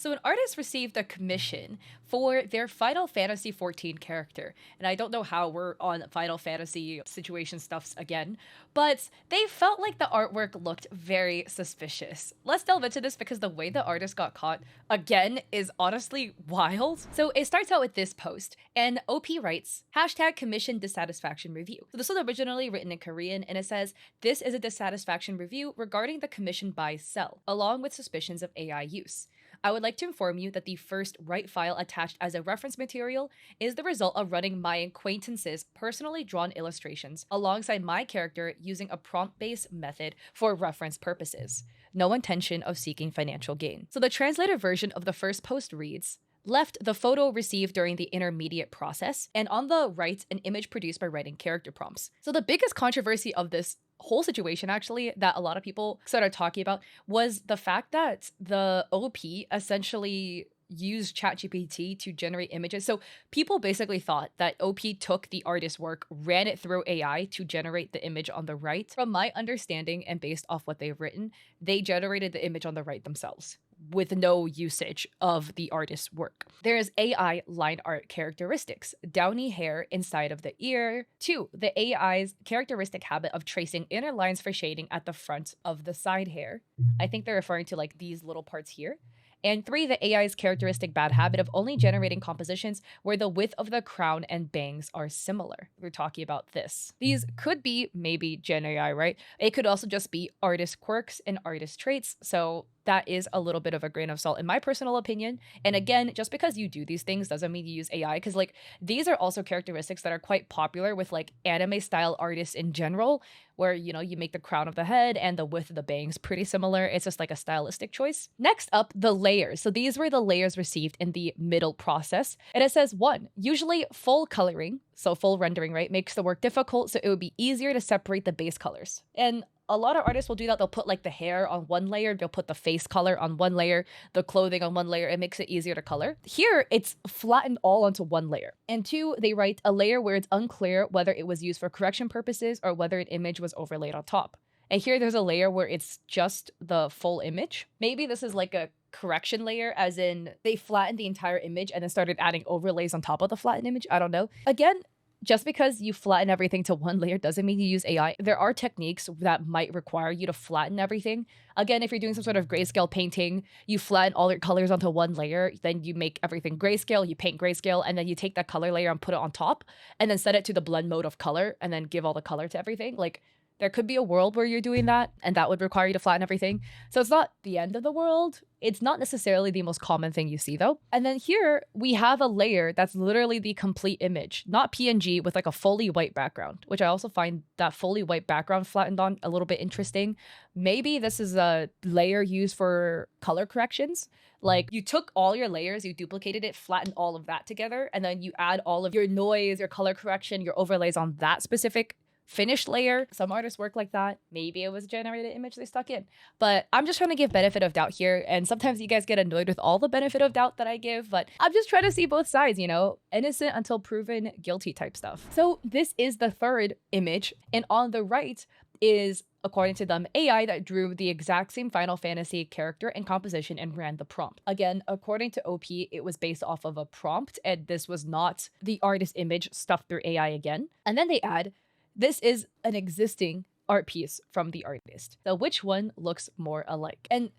So an artist received a commission for their Final Fantasy XIV character. And I don't know how we're on Final Fantasy situation stuffs again, but they felt like the artwork looked very suspicious. Let's delve into this because the way the artist got caught, again, is honestly wild. So it starts out with this post, and OP writes, hashtag commission dissatisfaction review. So this was originally written in Korean, and it says, this is a dissatisfaction review regarding the commission by Cell, along with suspicions of AI use. I would like to inform you that the first write file attached as a reference material is the result of running my acquaintance's personally drawn illustrations alongside my character using a prompt-based method for reference purposes. No intention of seeking financial gain. So the translated version of the first post reads, left the photo received during the intermediate process, and on the right, an image produced by writing character prompts. So the biggest controversy of this whole situation actually that a lot of people started talking about was the fact that the OP essentially used ChatGPT to generate images. So people basically thought that OP took the artist's work, ran it through AI to generate the image on the right. From my understanding and based off what they've written, they generated the image on the right themselves with no usage of the artist's work. There is AI line art characteristics, downy hair inside of the ear. 2, the AI's characteristic habit of tracing inner lines for shading at the front of the side hair. I think they're referring to like these little parts here. And 3, the AI's characteristic bad habit of only generating compositions where the width of the crown and bangs are similar. We're talking about this. These could be maybe Gen AI, right? It could also just be artist quirks and artist traits. So that is a little bit of a grain of salt in my personal opinion. And again, just because you do these things doesn't mean you use AI, because like these are also characteristics that are quite popular with like anime style artists in general, where, you know, you make the crown of the head and the width of the bangs pretty similar. It's just like a stylistic choice. Next up, the layers. So these were the layers received in the middle process. And it says 1, usually full coloring, so full rendering, right, makes the work difficult, so it would be easier to separate the base colors. And a lot of artists will do that. They'll put like the hair on one layer, they'll put the face color on one layer, the clothing on one layer. It makes it easier to color. Here, it's flattened all onto one layer. And 2, they write a layer where it's unclear whether it was used for correction purposes or whether an image was overlaid on top. And here there's a layer where it's just the full image. Maybe this is like a correction layer, as in they flattened the entire image and then started adding overlays on top of the flattened image. I don't know. Again, just because you flatten everything to one layer doesn't mean you use AI. There are techniques that might require you to flatten everything. Again, if you're doing some sort of grayscale painting, you flatten all your colors onto one layer, then you make everything grayscale, you paint grayscale, and then you take that color layer and put it on top, and then set it to the blend mode of color, and then give all the color to everything. Like, there could be a world where you're doing that, and that would require you to flatten everything. So it's not the end of the world. It's not necessarily the most common thing you see though. And then here we have a layer that's literally the complete image, not PNG, with like a fully white background, which I also find that fully white background flattened on a little bit interesting. Maybe this is a layer used for color corrections. Like you took all your layers, you duplicated it, flattened all of that together, and then you add all of your noise, your color correction, your overlays on that specific finished layer. Some artists work like that. Maybe it was a generated image they stuck in. But I'm just trying to give benefit of doubt here. And sometimes you guys get annoyed with all the benefit of doubt that I give, but I'm just trying to see both sides, you know, innocent until proven guilty type stuff. So this is the third image. And on the right is, according to them, AI that drew the exact same Final Fantasy character and composition and ran the prompt. Again, according to OP, it was based off of a prompt, and this was not the artist image stuffed through AI again. And then they add, this is an existing art piece from the artist. So which one looks more alike? And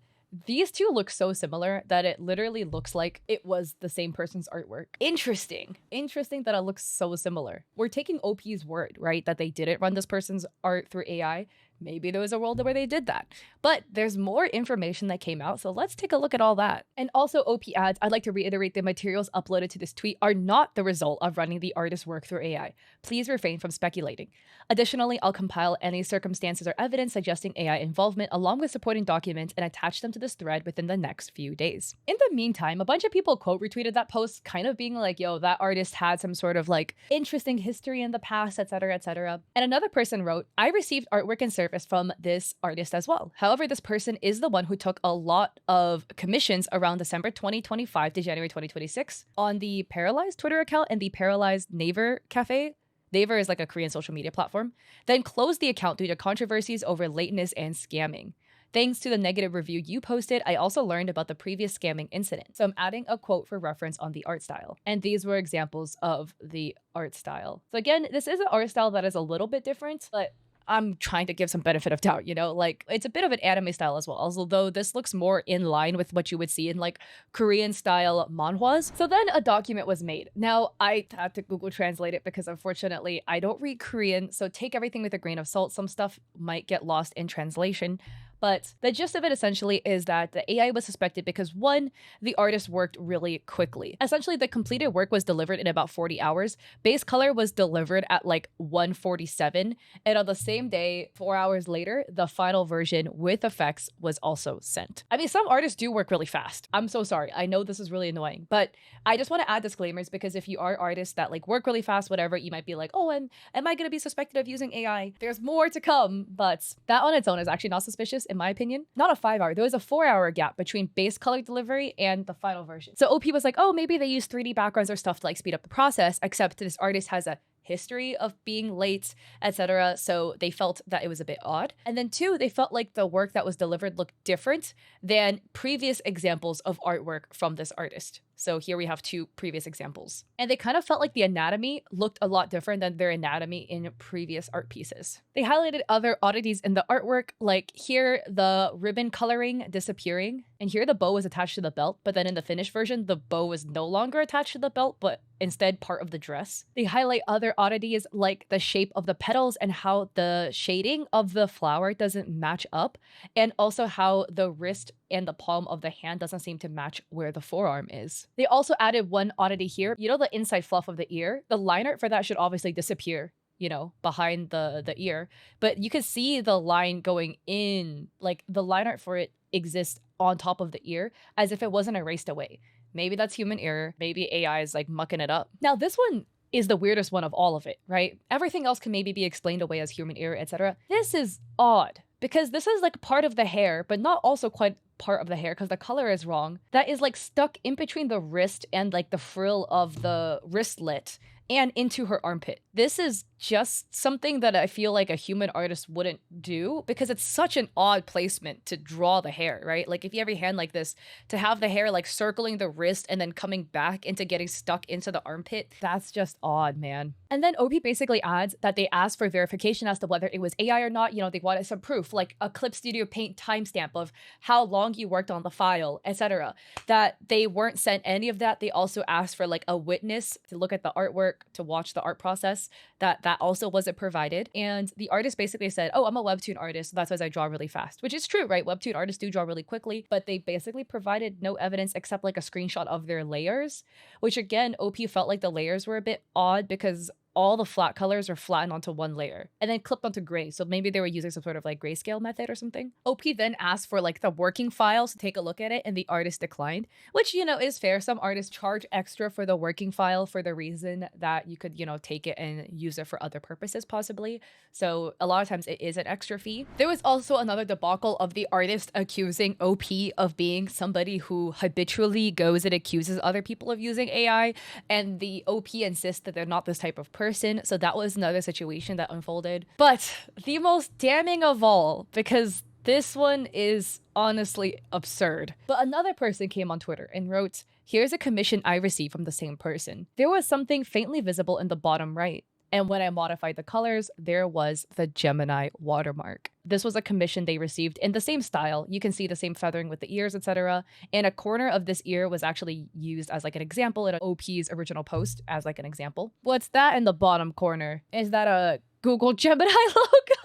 these two look so similar that it literally looks like it was the same person's artwork. Interesting. Interesting that it looks so similar. We're taking OP's word, right? That they didn't run this person's art through AI. Maybe there was a world where they did that. But there's more information that came out, so let's take a look at all that. And also OP adds, I'd like to reiterate the materials uploaded to this tweet are not the result of running the artist's work through AI. Please refrain from speculating. Additionally, I'll compile any circumstances or evidence suggesting AI involvement along with supporting documents and attach them to this thread within the next few days. In the meantime, a bunch of people quote retweeted that post, kind of being like, yo, that artist had some sort of like interesting history in the past, etc., etc. And another person wrote, I received artwork and service from this artist as well. However, this person is the one who took a lot of commissions around December 2025 to January 2026 on the Paralyzed Twitter account and the Paralyzed Naver Cafe. Naver is like a Korean social media platform. Then closed the account due to controversies over lateness and scamming. Thanks to the negative review you posted, I also learned about the previous scamming incident. So I'm adding a quote for reference on the art style. And these were examples of the art style. So again, this is an art style that is a little bit different, but I'm trying to give some benefit of doubt, you know, like it's a bit of an anime style as well, although this looks more in line with what you would see in like Korean style manhwas. So then a document was made. Now I had to Google translate it because unfortunately I don't read Korean, so take everything with a grain of salt. Some stuff might get lost in translation. But the gist of it essentially is that the AI was suspected because one, the artist worked really quickly. Essentially, the completed work was delivered in about 40 hours. Base color was delivered at like 1:47. And on the same day, 4 hours later, the final version with effects was also sent. I mean, some artists do work really fast. I'm so sorry. I know this is really annoying, but I just want to add disclaimers because if you are artists that like work really fast, whatever, you might be like, oh, and am I going to be suspected of using AI? There's more to come, but that on its own is actually not suspicious in my opinion. Not a 5 hour, there was a 4 hour gap between base color delivery and the final version. So OP was like, oh, maybe they use 3D backgrounds or stuff to like speed up the process, except this artist has a history of being late, etc. So they felt that it was a bit odd. And then two, they felt like the work that was delivered looked different than previous examples of artwork from this artist. So here we have two previous examples. And they kind of felt like the anatomy looked a lot different than their anatomy in previous art pieces. They highlighted other oddities in the artwork, like here the ribbon coloring disappearing, and here the bow was attached to the belt, but then in the finished version, the bow was no longer attached to the belt, but instead part of the dress. They highlight other oddities like the shape of the petals and how the shading of the flower doesn't match up, and also how the wrist and the palm of the hand doesn't seem to match where the forearm is. They also added one oddity here. You know the inside fluff of the ear? The line art for that should obviously disappear, you know, behind the ear. But you can see the line going in, like the line art for it exists on top of the ear as if it wasn't erased away. Maybe that's human error. Maybe AI is like mucking it up. Now this one is the weirdest one of all of it, right? Everything else can maybe be explained away as human error, etc. This is odd because this is like part of the hair, but not also quite part of the hair because the color is wrong. That is like stuck in between the wrist and like the frill of the wristlet and into her armpit. This is just something that I feel like a human artist wouldn't do because it's such an odd placement to draw the hair, right? Like if you have your hand like this, to have the hair like circling the wrist and then coming back into getting stuck into the armpit, that's just odd, man. And then OP basically adds that they asked for verification as to whether it was AI or not. You know, they wanted some proof, like a Clip Studio Paint timestamp of how long you worked on the file, etc. That they weren't sent any of that. They also asked for like a witness to look at the artwork, to watch the art process. That also wasn't provided. And the artist basically said, oh, I'm a webtoon artist, so that's why I draw really fast, which is true, right? Webtoon artists do draw really quickly, but they basically provided no evidence except like a screenshot of their layers, which again, OP felt like the layers were a bit odd because all the flat colors are flattened onto one layer and then clipped onto gray. So maybe they were using some sort of like grayscale method or something. OP then asked for like the working files to take a look at it and the artist declined, which, you know, is fair. Some artists charge extra for the working file for the reason that you could, you know, take it and use it for other purposes possibly. So a lot of times it is an extra fee. There was also another debacle of the artist accusing OP of being somebody who habitually goes and accuses other people of using AI, and the OP insists that they're not this type of person. So that was another situation that unfolded. But the most damning of all, because this one is honestly absurd. But another person came on Twitter and wrote, here's a commission I received from the same person. There was something faintly visible in the bottom right. And when I modified the colors, there was the Gemini watermark. This was a commission they received in the same style. You can see the same feathering with the ears, etc. And a corner of this ear was actually used as like an example in OP's original post as like an example. What's that in the bottom corner? Is that a Google Gemini logo?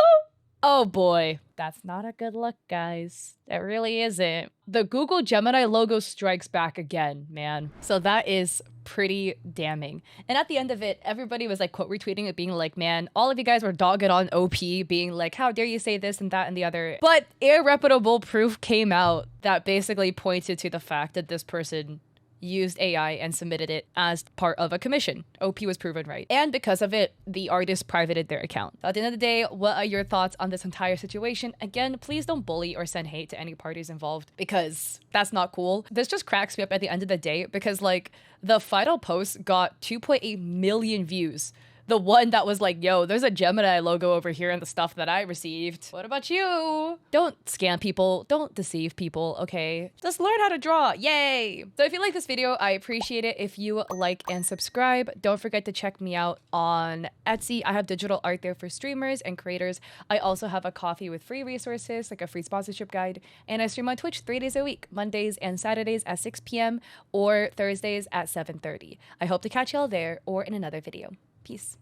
Oh boy, that's not a good look, guys. It really isn't. The Google Gemini logo strikes back again, man. So that is pretty damning. And at the end of it, everybody was like quote retweeting it, being like, man, all of you guys were dogging on OP, being like, how dare you say this and that and the other. But irreputable proof came out that basically pointed to the fact that this person used AI and submitted it as part of a commission. OP was proven right. And because of it, the artist privated their account. At the end of the day, what are your thoughts on this entire situation? Again, please don't bully or send hate to any parties involved because that's not cool. This just cracks me up at the end of the day because like the final post got 2.8 million views, the one that was like, yo, there's a Gemini logo over here in the stuff that I received. What about you? Don't scam people. Don't deceive people, okay? Just learn how to draw. Yay! So if you like this video, I appreciate it if you like and subscribe. Don't forget to check me out on Etsy. I have digital art there for streamers and creators. I also have a coffee with free resources, like a free sponsorship guide. And I stream on Twitch 3 days a week, Mondays and Saturdays at 6 p.m. or Thursdays at 7:30. I hope to catch y'all there or in another video. Peace.